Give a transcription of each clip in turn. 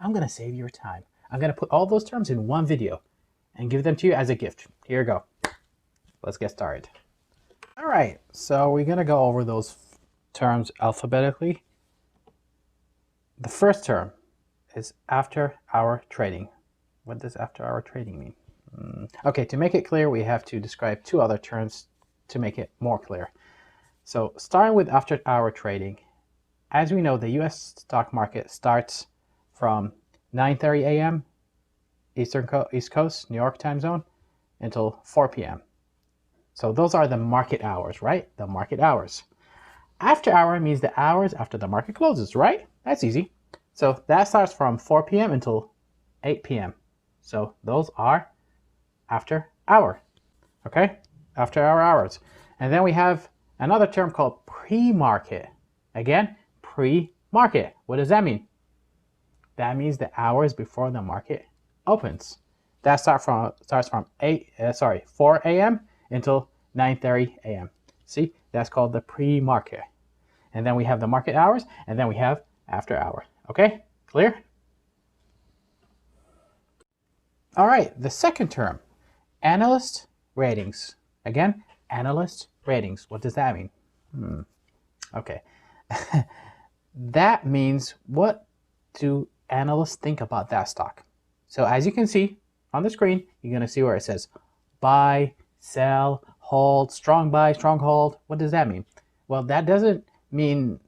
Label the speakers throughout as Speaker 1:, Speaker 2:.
Speaker 1: I'm going to save your time. I'm going to put all those terms in one video and give them to you as a gift. Here you go. Let's get started. All right, so we're going to go over those terms alphabetically. The first term is after-hour trading. What does after-hour trading mean? Okay, to make it clear, we have to describe two other terms to make it more clear. So starting with after-hour trading, as we know, the US stock market starts from 9:30 a.m. East Coast, New York time zone, until 4 p.m. So those are the market hours, right? The market hours. After hour means the hours after the market closes, right? That's easy. So that starts from 4 p.m. until 8 p.m. So those are after hour, okay? After hour hours. And then we have another term called pre-market. Again, pre-market. What does that mean? That means the hours before the market opens. That starts from 4 a.m. until 9:30 a.m. See, that's called the pre-market. And then we have the market hours, and then we have after hour. Okay, clear? All right, the second term, analyst ratings. Again, analyst ratings. What does that mean? Okay. That means, what do analysts think about that stock? So as you can see on the screen, you're going to see where it says buy, sell, hold, strong buy, strong hold. What does that mean? Well, that doesn't mean,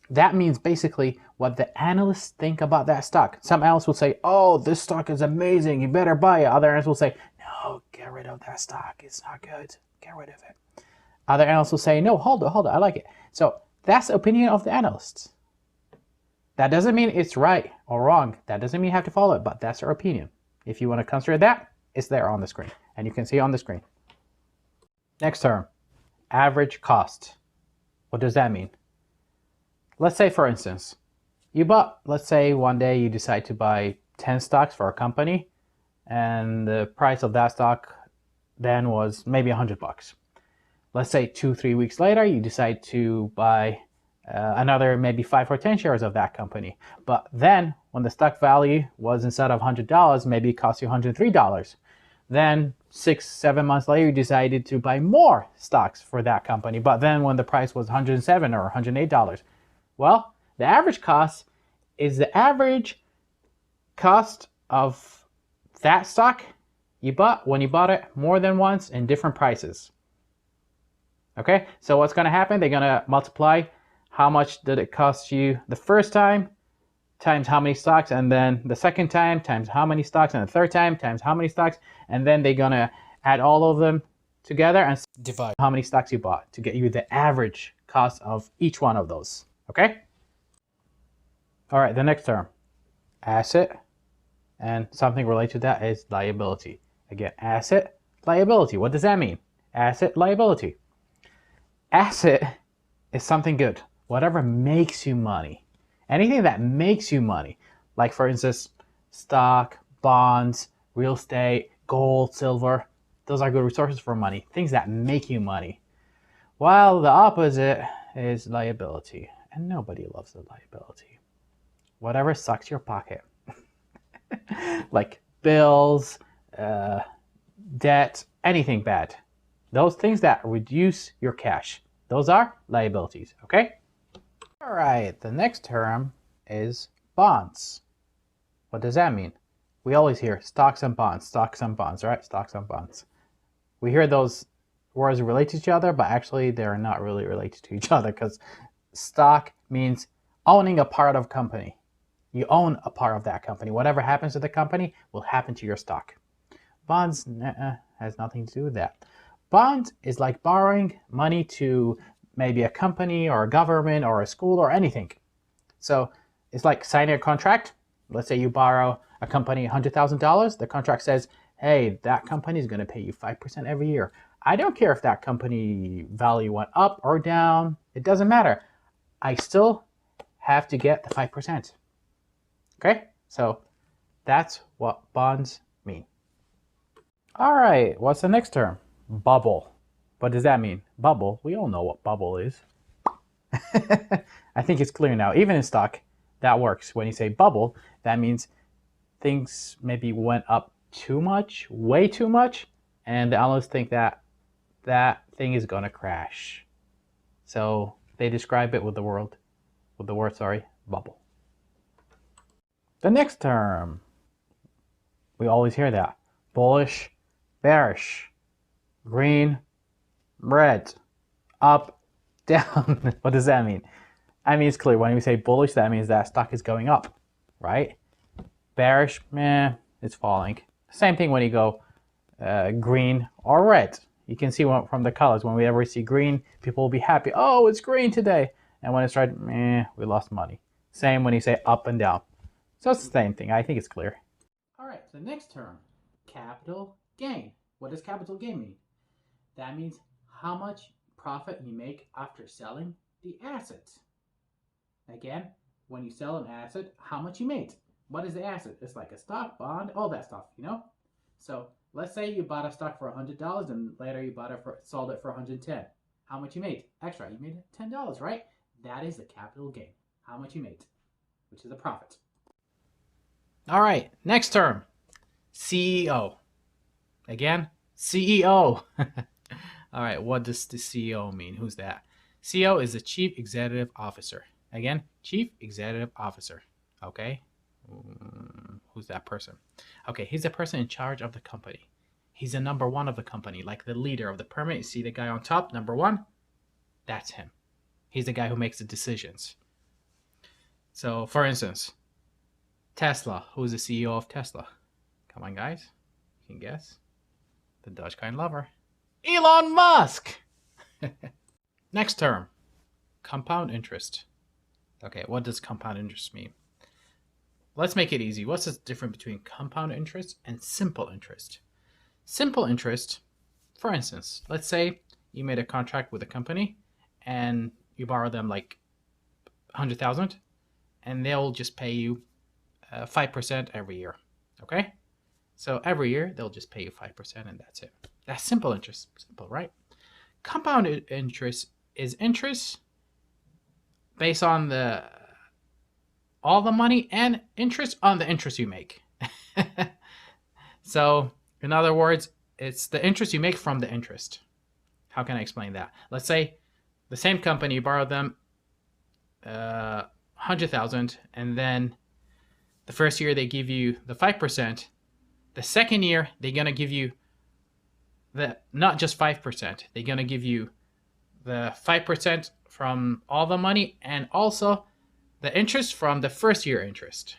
Speaker 1: that means basically what the analysts think about that stock. Some analysts will say, oh, this stock is amazing, you better buy it. Other analysts will say, no, get rid of that stock, it's not good, get rid of it. Other analysts will say, no, hold it, I like it. So that's the opinion of the analysts. That doesn't mean it's right or wrong. That doesn't mean you have to follow it, but that's their opinion. If you want to consider that, it's there on the screen, and you can see on the screen. Next term, average cost. What does that mean? Let's say, for instance, let's say one day you decide to buy 10 stocks for a company, and the price of that stock then was maybe $100. Let's say 2-3 weeks later, you decide to buy another maybe 5 or 10 shares of that company. But then when the stock value was, instead of $100, maybe it cost you $103. Then 6-7 months later, you decided to buy more stocks for that company. But then when the price was $107 or $108, well, the average cost is the average cost of that stock you bought when you bought it more than once in different prices. Okay, so what's going to happen? They're going to multiply how much did it cost you the first time times how many stocks, and then the second time times how many stocks, and the third time times how many stocks, and then they're going to add all of them together and divide how many stocks you bought to get you the average cost of each one of those. Okay? All right, the next term, asset, and something related to that is liability. Again, asset, liability. What does that mean? Asset, liability. Asset is something good. Whatever makes you money. Anything that makes you money. Like, for instance, stock, bonds, real estate, gold, silver. Those are good resources for money. Things that make you money. While the opposite is liability. And nobody loves the liability. Whatever sucks your pocket. Like bills, debt, anything bad. Those things that reduce your cash. Those are liabilities, okay? All right, the next term is bonds. What does that mean? We always hear stocks and bonds, right? Stocks and bonds. We hear those words relate to each other, but actually they're not really related to each other, because stock means owning a part of a company. You own a part of that company. Whatever happens to the company will happen to your stock. Bonds has nothing to do with that. Bonds is like borrowing money to maybe a company or a government or a school or anything. So it's like signing a contract. Let's say you borrow a company $100,000. The contract says, hey, that company is going to pay you 5% every year. I don't care if that company value went up or down. It doesn't matter. I still have to get the 5%. Okay, so that's what bonds mean. All right, what's the next term? Bubble. What does that mean? Bubble, we all know what bubble is. I think it's clear now. Even in stock, that works. When you say bubble, that means things maybe went up too much, way too much, and the analysts think that that thing is gonna crash. So they describe it with the word, bubble. The next term, we always hear that. Bullish, bearish, green, red, up, down. What does that mean? I mean, it's clear. When we say bullish, that means that stock is going up, right? Bearish, it's falling. Same thing when you go green or red. You can see from the colors. When we ever see green, people will be happy. Oh, it's green today. And when it's red, we lost money. Same when you say up and down. So it's the same thing. I think it's clear. All right, the next term, capital gain. What does capital gain mean? That means how much profit you make after selling the asset. Again, when you sell an asset, how much you made. What is the asset? It's like a stock, bond, all that stuff, you know? So let's say you bought a stock for $100 and later you sold it for $110. How much you made? Extra. You made $10, right? That is the capital gain. How much you made, which is a profit. All right, next term, CEO. Again, CEO. All right, what does the CEO mean? Who's that? CEO is the Chief Executive Officer. Again, Chief Executive Officer. Okay, who's that person? Okay, he's the person in charge of the company. He's the number one of the company, like the leader of the pyramid. You see the guy on top, number one? That's him. He's the guy who makes the decisions. So, for instance, Tesla. Who's the CEO of Tesla? Come on, guys. You can guess. The Dogecoin lover. Elon Musk! Next term, compound interest. Okay, what does compound interest mean? Let's make it easy. What's the difference between compound interest and simple interest? Simple interest, for instance, let's say you made a contract with a company and you borrow them like 100,000 and they'll just pay you 5% every year. Okay? So every year they'll just pay you 5% and that's it. That's simple interest. Simple, right? Compound interest is interest based on all the money and interest on the interest you make. So, in other words, it's the interest you make from the interest. How can I explain that? Let's say the same company, you borrow them 100,000 and then the first year they give you the 5%. The second year they're going to give you not just 5%. They're going to give you the 5% from all the money and also the interest from the first year interest.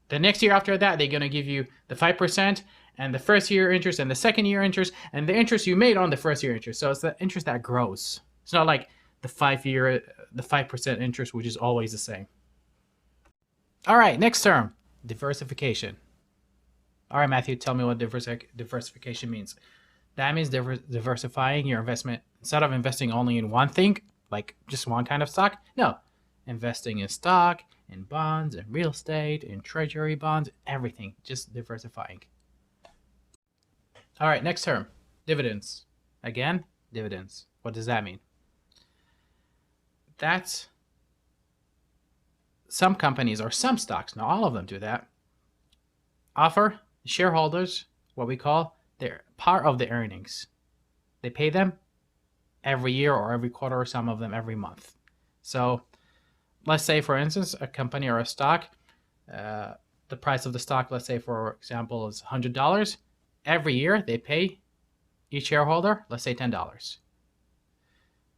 Speaker 1: The next year after that, they're going to give you the 5% and the first year interest and the second year interest and the interest you made on the first year interest. So it's the interest that grows. It's not like the 5% interest, which is always the same. All right, next term, diversification. All right, Matthew, tell me what diversification means. That means diversifying your investment. Instead of investing only in one thing, like just one kind of stock, no. Investing in stock, in bonds, in real estate, in treasury bonds, everything. Just diversifying. All right, next term, dividends. Again, dividends. What does that mean? That's some companies or some stocks, not all of them do that, offer shareholders what we call their part of the earnings. They pay them every year or every quarter, or some of them every month. So let's say, for instance, a company or a stock, the price of the stock, let's say, for example, is $100. Every year they pay each shareholder, let's say $10.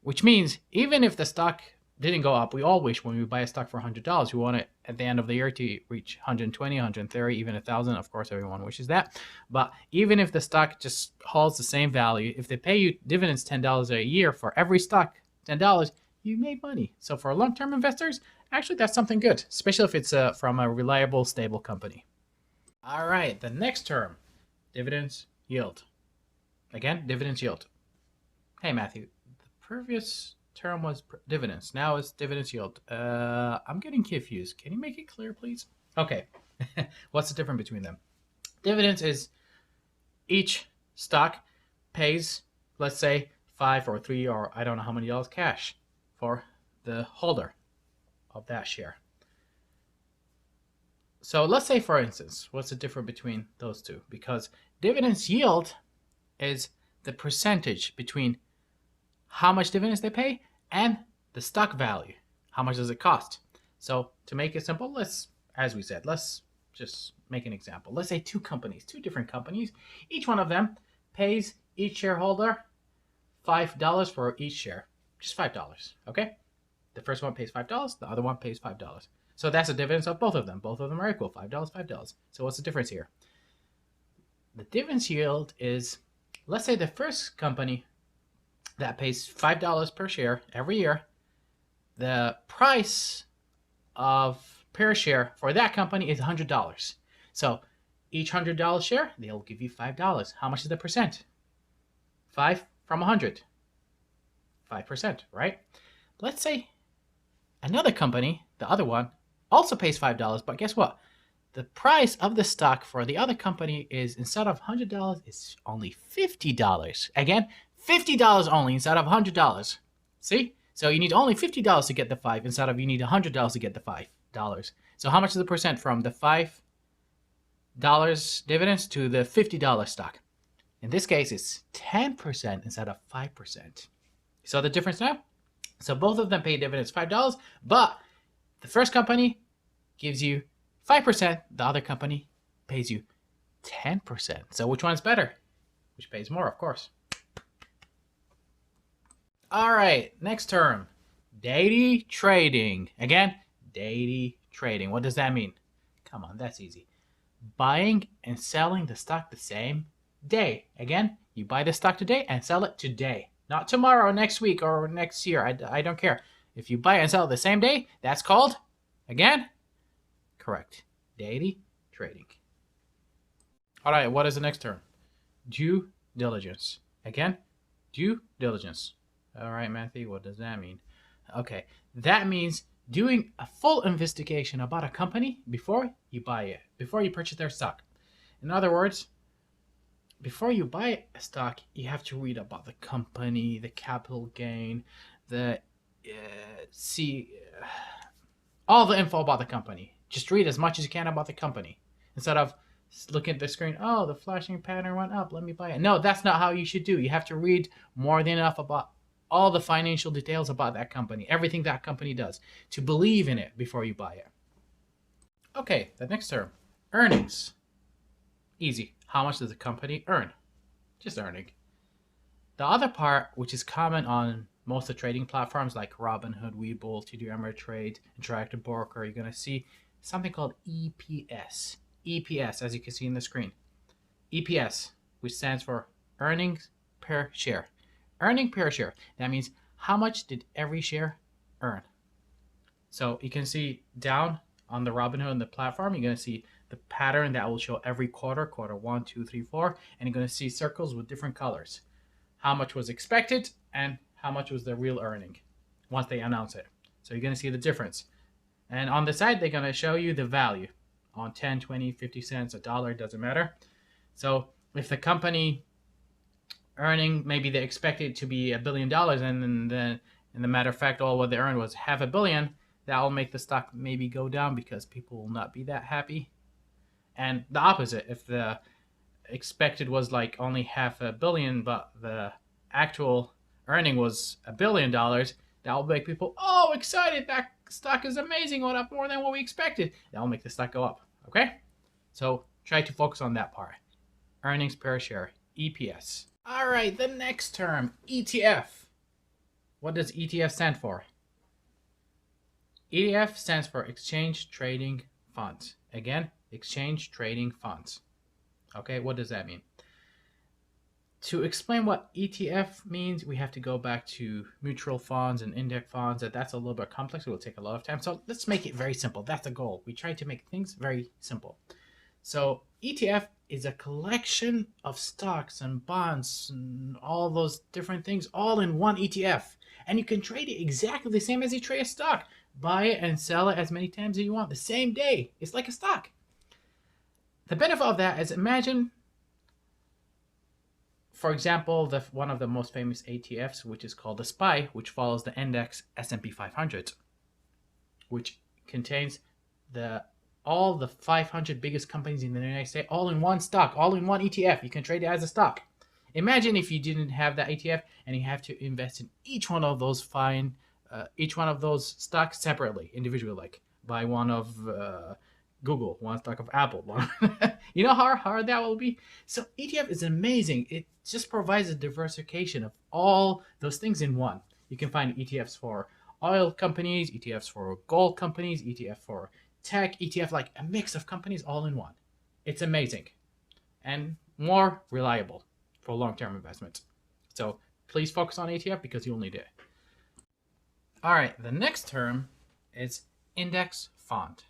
Speaker 1: Which means even if the stock didn't go up, we all wish when we buy a stock for $100, we want it at the end of the year to reach 120, 130, even 1,000. Of course, everyone wishes that. But even if the stock just holds the same value, if they pay you dividends $10 a year for every stock, $10, you made money. So for long-term investors, actually that's something good, especially if it's from a reliable, stable company. All right, the next term, dividends yield. Again, dividends yield. Hey, Matthew, the previous term was dividends. Now it's dividends yield. I'm getting confused. Can you make it clear, please? Okay. What's the difference between them? Dividends is each stock pays, let's say, 5 or 3 or I don't know how many dollars cash for the holder of that share. So let's say, for instance, what's the difference between those two? Because dividends yield is the percentage between how much dividends they pay and the stock value. How much does it cost? So to make it simple, let's just make an example. Let's say two different companies. Each one of them pays each shareholder $5 for each share. Just $5, okay? The first one pays $5, the other one pays $5. So that's the dividends of both of them. Both of them are equal, $5, $5. So what's the difference here? The dividends yield is, let's say the first company that pays $5 per share every year, the price of per share for that company is $100. So each $100 share, they'll give you $5. How much is the percent? 5 from 100. 5%, right? Let's say another company, the other one, also pays $5, but guess what? The price of the stock for the other company is, instead of $100, it's only $50. Again, $50 only instead of $100. See? So you need only $50 to get the 5 instead of you need $100 to get the $5. So how much is the percent from the $5 dividends to the $50 stock? In this case, it's 10% instead of 5%. So the difference now? So both of them pay dividends $5, but the first company gives you 5%, the other company pays you 10%. So which one's better? Which pays more, of course. All right, next term, day trading. Again, day trading. What does that mean? Come on, that's easy. Buying and selling the stock the same day. Again, you buy the stock today and sell it today. Not tomorrow, next week, or next year. I don't care. If you buy and sell it the same day, that's called, again, correct, day trading. All right, what is the next term? Due diligence. Again, due diligence. All right, Matthew, what does that mean? Okay, that means doing a full investigation about a company before you buy it, before you purchase their stock. In other words, before you buy a stock, you have to read about the company, the capital gain, all the info about the company. Just read as much as you can about the company instead of looking at the screen. Oh, the flashing pattern went up. Let me buy it. No, that's not how you should do. You have to read more than enough about all the financial details about that company, everything that company does, to believe in it before you buy it. Okay, the next term, earnings. Easy. How much does the company earn? Just earning. The other part, which is common on most of the trading platforms like Robinhood, Webull, TD Ameritrade, Interactive Broker, you're going to see something called EPS. EPS, as you can see in the screen. EPS, which stands for earnings per share. Earning per share. That means how much did every share earn? So you can see down on the Robinhood and the platform, you're going to see the pattern that will show every quarter 1, 2, 3, 4, and you're going to see circles with different colors. How much was expected and how much was the real earning once they announce it. So you're going to see the difference. And on the side, they're going to show you the value on 10, 20, 50 cents, a dollar, doesn't matter. So if the company earning, maybe they expected it to be $1 billion, and then in the matter of fact, all what they earned was $500 million, that will make the stock maybe go down because people will not be that happy. And the opposite, if the expected was like only $500 million, but the actual earning was $1 billion, that will make people, oh, excited, that stock is amazing, went up more than what we expected. That will make the stock go up, okay? So try to focus on that part. Earnings per share, EPS. All right, the next term, ETF. What does ETF stand for? ETF stands for Exchange Trading Funds. Again, Exchange Trading Funds. Okay, what does that mean? To explain what ETF means, we have to go back to mutual funds and index funds. That's a little bit complex. It will take a lot of time. So let's make it very simple. That's the goal. We try to make things very simple. So ETF is a collection of stocks and bonds and all those different things all in one ETF. And you can trade it exactly the same as you trade a stock. Buy it and sell it as many times as you want the same day. It's like a stock. The benefit of that is, imagine, for example, one of the most famous ETFs, which is called the SPY, which follows the index S&P 500, which contains all the 500 biggest companies in the United States all in one stock, all in one ETF. You can trade it as a stock. Imagine if you didn't have that ETF and you have to invest in each one of those stocks separately, individually, like buy one of Google, one stock of Apple. One. You know how hard that will be? So ETF is amazing. It just provides a diversification of all those things in one. You can find ETFs for oil companies, ETFs for gold companies, ETF for tech, ETF, like a mix of companies all in one. It's amazing and more reliable for long-term investments. So please focus on ETF because you'll need it. All right, the next term is index fund.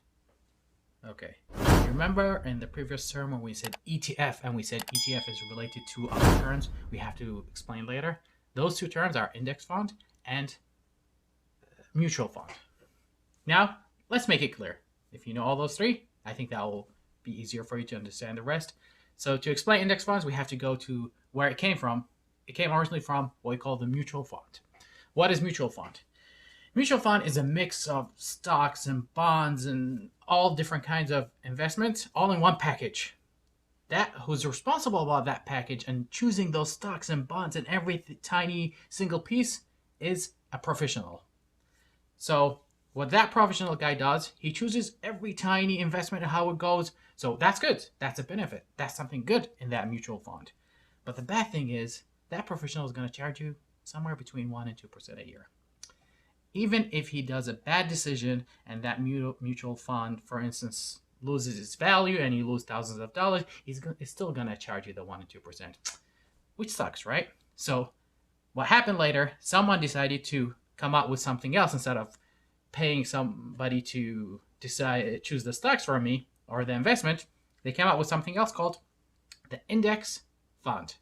Speaker 1: Okay, you remember in the previous term when we said ETF and we said ETF is related to other terms we have to explain later? Those two terms are index fund and mutual fund. Now, let's make it clear. If you know all those three, I think that will be easier for you to understand the rest. So to explain index funds, we have to go to where it came from. It came originally from what we call the mutual fund. What is mutual fund? Mutual fund is a mix of stocks and bonds and all different kinds of investments all in one package. That who's responsible about that package and choosing those stocks and bonds and every tiny single piece is a professional. So what that professional guy does, he chooses every tiny investment and how it goes. So that's good. That's a benefit. That's something good in that mutual fund. But the bad thing is that professional is going to charge you somewhere between 1% and 2% a year. Even if he does a bad decision and that mutual fund, for instance, loses its value and you lose thousands of dollars, he's still going to charge you the 1% and 2%, which sucks, right? So what happened later, someone decided to come up with something else. Instead of paying somebody to choose the stocks for me or the investment, they came up with something else called the index fund.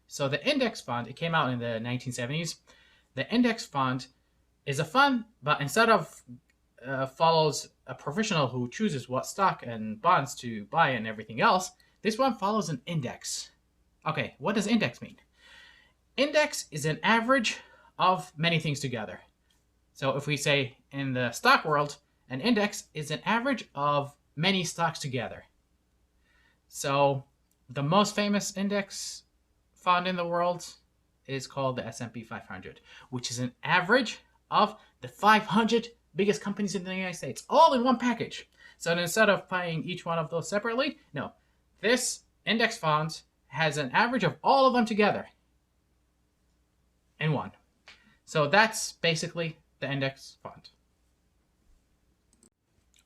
Speaker 1: So the index fund, it came out in the 1970s. The index fund is a fund, but instead of follows a professional who chooses what stock and bonds to buy and everything else, this one follows an index. Okay, what does index mean? Index is an average of many things together. So if we say in the stock world, an index is an average of many stocks together. So the most famous index fund in the world is called the S&P 500, which is an average of the 500 biggest companies in the United States, all in one package. So instead of buying each one of those separately, no, this index fund has an average of all of them together in one. So that's basically the index fund.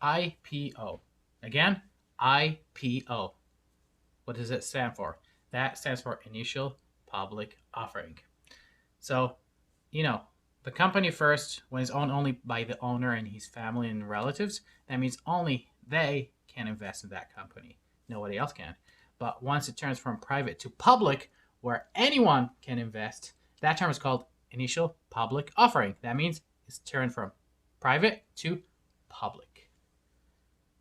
Speaker 1: IPO. Again, IPO. What does it stand for? That stands for Initial Public Offering. So, the company first, when it's owned only by the owner and his family and relatives, that means only they can invest in that company. Nobody else can. But once it turns from private to public, where anyone can invest, that term is called Initial Public Offering. That means it's turned from private to public.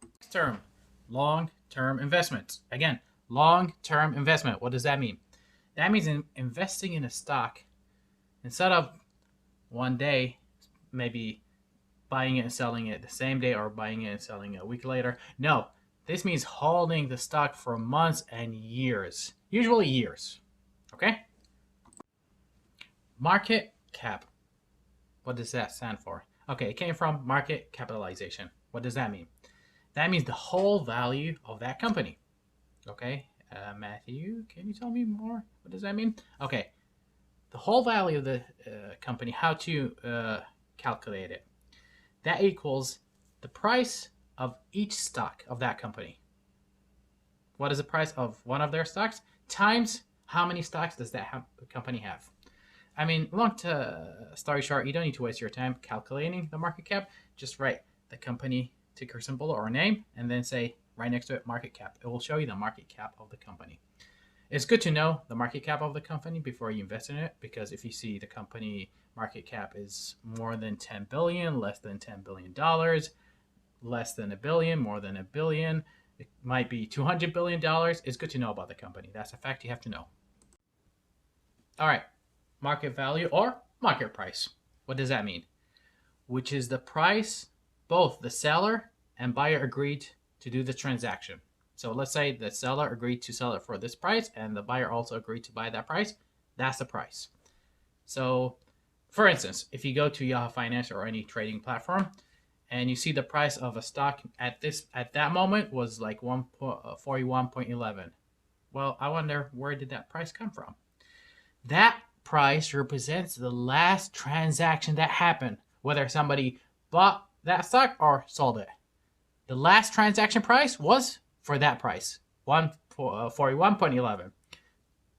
Speaker 1: Next term, long-term investments. Again, long-term investment. What does that mean? That means investing in a stock instead of one day, maybe buying it and selling it the same day or buying it and selling it a week later. No, this means holding the stock for months and years, usually years. Okay? Market cap. What does that stand for? Okay, it came from market capitalization. What does that mean? That means the whole value of that company. Okay, Matthew, can you tell me more? What does that mean? Okay, the whole value of the company, how to calculate it. That equals the price of each stock of that company. What is the price of one of their stocks times how many stocks does that company have? I mean, long story short, you don't need to waste your time calculating the market cap. Just write the company ticker symbol or name and then say right next to it market cap. It will show you the market cap of the company. It's good to know the market cap of the company before you invest in it, because if you see the company market cap is more than 10 billion, less than $10 billion, less than a billion, more than a billion, it might be $200 billion, it's good to know about the company. That's a fact you have to know. All right, market value or market price. What does that mean? Which is the price both the seller and buyer agreed to do the transaction. So let's say the seller agreed to sell it for this price and the buyer also agreed to buy that price. That's the price. So for instance, if you go to Yahoo Finance or any trading platform and you see the price of a stock at that moment was like 41.11. Well, I wonder, where did that price come from? That price represents the last transaction that happened, whether somebody bought that stock or sold it. The last transaction price was for that price, 41.11,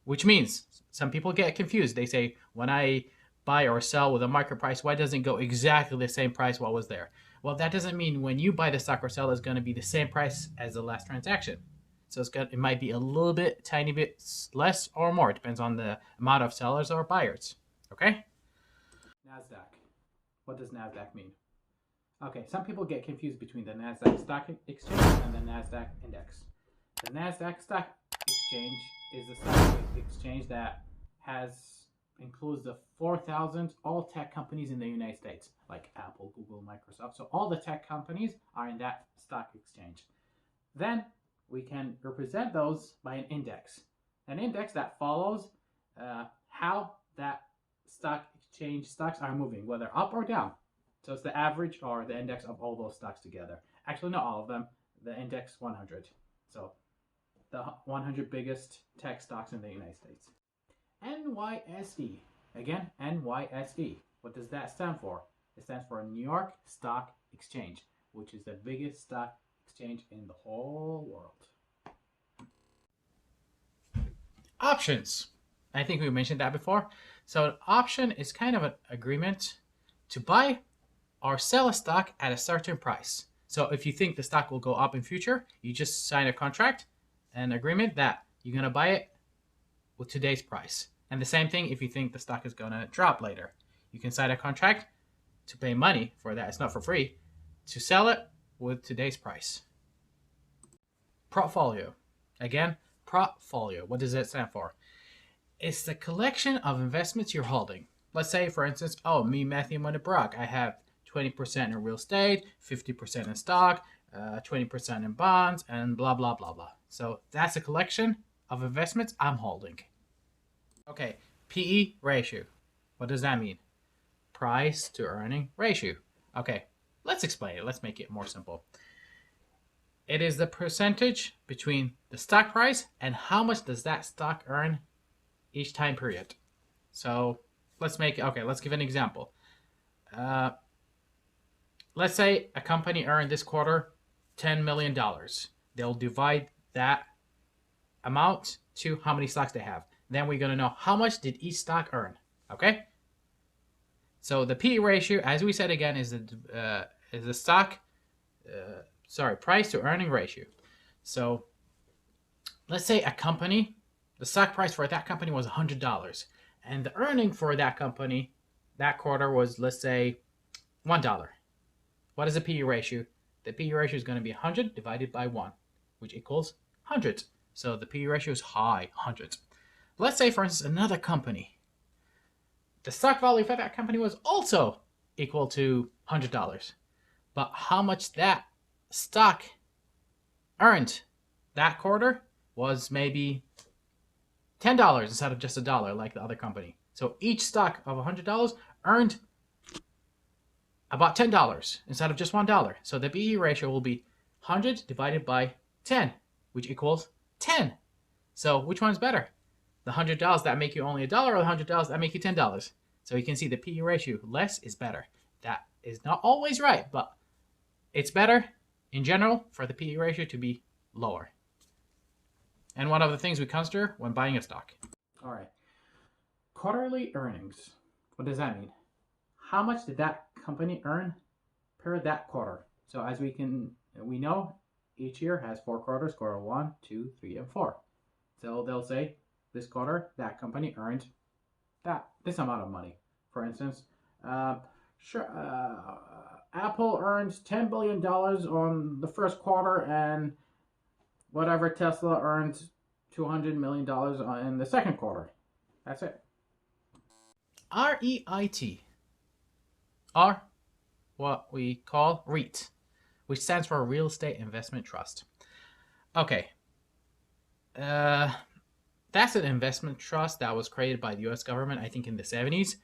Speaker 1: which means some people get confused. They say, when I buy or sell with a market price, why doesn't it go exactly the same price what was there? Well, that doesn't mean when you buy the stock or sell, it's going to be the same price as the last transaction. So it might be a little bit, tiny bit less or more. It depends on the amount of sellers or buyers. Okay? NASDAQ. What does NASDAQ mean? Okay, some people get confused between the NASDAQ Stock Exchange and the NASDAQ Index. The NASDAQ Stock Exchange is the stock exchange that includes the 4,000 all tech companies in the United States, like Apple, Google, Microsoft. So all the tech companies are in that stock exchange. Then we can represent those by an index that follows how that stock exchange stocks are moving, whether up or down. So it's the average or the index of all those stocks together. Actually, not all of them. The index 100. So the 100 biggest tech stocks in the United States. NYSE. Again, NYSE. What does that stand for? It stands for New York Stock Exchange, which is the biggest stock exchange in the whole world. Options. I think we mentioned that before. So an option is kind of an agreement to buy or sell a stock at a certain price. So if you think the stock will go up in future, you just sign a contract, an agreement that you're going to buy it with today's price. And the same thing if you think the stock is going to drop later. You can sign a contract to pay money for that. It's not for free. To sell it with today's price. Portfolio. Again, portfolio. What does it stand for? It's the collection of investments you're holding. Let's say, for instance, me, Matthew Money-Brock, I have 20% in real estate, 50% in stock, 20% in bonds, and blah, blah, blah, blah. So that's a collection of investments I'm holding. Okay, PE ratio. What does that mean? Price to earning ratio. Okay, let's explain it. Let's make it more simple. It is the percentage between the stock price and how much does that stock earn each time period. So let's give an example. Let's say a company earned this quarter $10 million. They'll divide that amount to how many stocks they have. Then we're going to know how much did each stock earn. Okay? So the PE ratio, as we said again, is the price to earning ratio. So let's say a company, the stock price for that company was $100, and the earning for that company that quarter was, let's say, $1. What is the PE ratio? The PE ratio is going to be 100 divided by 1, which equals 100. So the PE ratio is high, 100. Let's say, for instance, another company. The stock value for that company was also equal to $100. But how much that stock earned that quarter was maybe $10 instead of just $1 like the other company. So each stock of $100 earned about $10 instead of just $1. So the PE ratio will be 100 divided by 10, which equals 10. So which one's better? The $100 that make you only $1 or the $100 that make you $10? So you can see the PE ratio, less is better. That is not always right, but it's better in general for the PE ratio to be lower. And one of the things we consider when buying a stock. All right. Quarterly earnings. What does that mean? How much did that company earn per that quarter? So as we know each year has 4 quarters, quarter 1, 2, 3, and 4. So they'll say this quarter that company earned this amount of money. For instance, Apple earned $10 billion on the first quarter, and whatever Tesla earned $200 million in the second quarter. That's it. REIT, or what we call REIT, which stands for Real Estate Investment Trust. Okay. That's an investment trust that was created by the US government, I think in the 70s,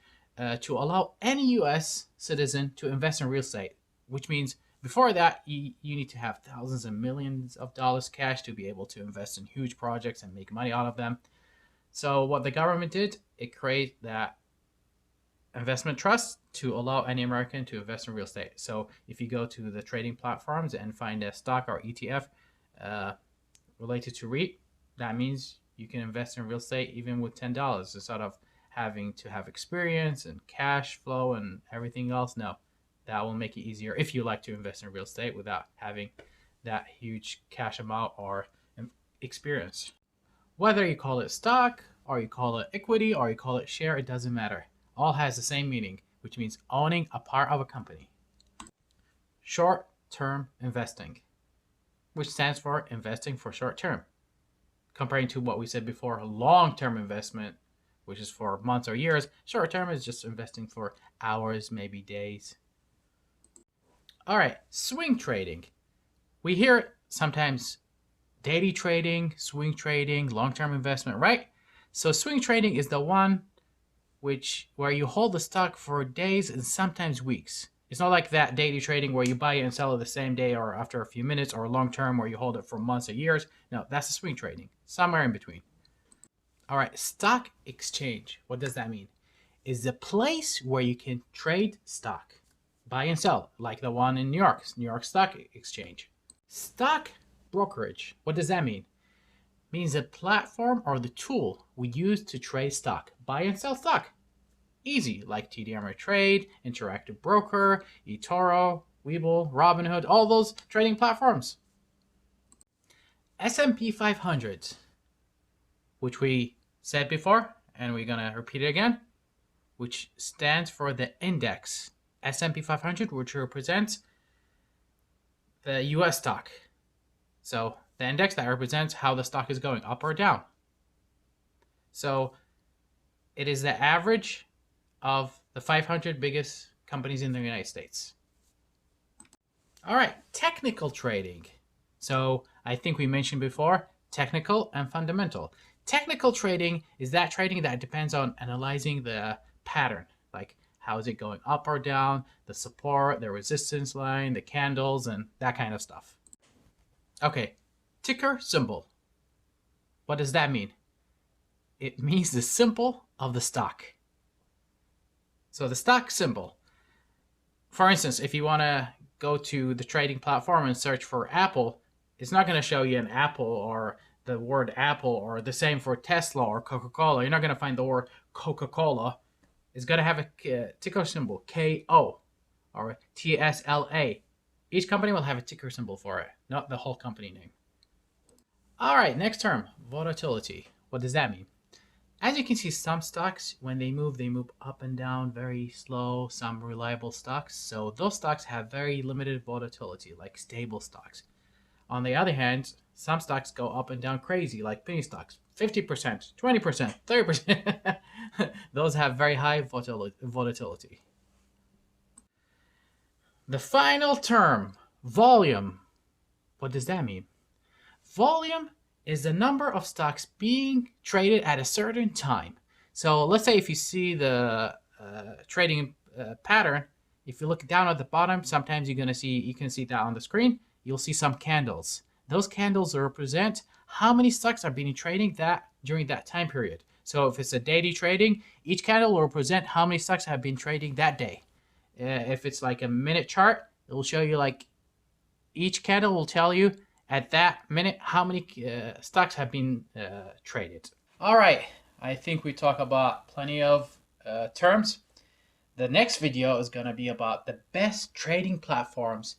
Speaker 1: to allow any US citizen to invest in real estate, which means before that, you need to have thousands and millions of dollars cash to be able to invest in huge projects and make money out of them. So what the government did, it created that investment trust to allow any American to invest in real estate. So if you go to the trading platforms and find a stock or ETF related to REIT, that means you can invest in real estate even with $10 instead of having to have experience and cash flow and everything else. No, that will make it easier if you like to invest in real estate without having that huge cash amount or experience. Whether you call it stock or you call it equity or you call it share, it doesn't matter. All has the same meaning, which means owning a part of a company. Short-term investing, which stands for investing for short term. Comparing to what we said before, long-term investment, which is for months or years. Short-term is just investing for hours, maybe days. All right, swing trading. We hear sometimes daily trading, swing trading, long-term investment, right? So swing trading is the one where you hold the stock for days and sometimes weeks. It's not like that daily trading where you buy it and sell it the same day or after a few minutes, or long-term where you hold it for months or years. No, that's a swing trading, somewhere in between. All right, stock exchange. What does that mean? Is the place where you can trade stock, buy and sell, like the one in New York Stock Exchange. Stock brokerage. What does that mean? It means the platform or the tool we use to trade stock, buy and sell stock. Easy, like TD Ameritrade, Interactive Broker, eToro, Webull, Robinhood, all those trading platforms. S&P 500, which we said before, and we're going to repeat it again, which stands for the index. S&P 500, which represents the US stock. So the index that represents how the stock is going, up or down. So it is the average of the 500 biggest companies in the United States. All right, technical trading. So I think we mentioned before, technical and fundamental. Technical trading is that trading that depends on analyzing the pattern, like how is it going up or down, the support, the resistance line, the candles, and that kind of stuff. Okay, ticker symbol. What does that mean? It means the symbol of the stock. So the stock symbol. For instance, if you want to go to the trading platform and search for Apple, it's not going to show you an apple or the word Apple, or the same for Tesla or Coca-Cola. You're not going to find the word Coca-Cola. It's going to have a ticker symbol, KO or TSLA. Each company will have a ticker symbol for it, not the whole company name. All right, next term, volatility. What does that mean? As you can see, some stocks, when they move up and down very slow, some reliable stocks. So those stocks have very limited volatility, like stable stocks. On the other hand, some stocks go up and down crazy, like penny stocks, 50%, 20%, 30%. Those have very high volatility. The final term, volume. What does that mean? Volume is the number of stocks being traded at a certain time. So let's say if you see the trading pattern, if you look down at the bottom, sometimes you can see that on the screen. You'll see some candles. Those candles represent how many stocks are being traded during that time period. So if it's a daily trading, each candle will represent how many stocks have been trading that day. If it's like a minute chart, it will show you like each candle will tell you at that minute how many stocks have been traded. All right, I think we talk about plenty of terms. The next video is going to be about the best trading platforms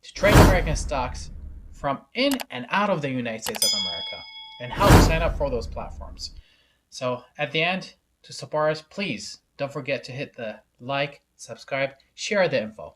Speaker 1: to trade American stocks from in and out of the United States of America, and how to sign up for those platforms. So at the end, to support us, please don't forget to hit the like, subscribe, share the info.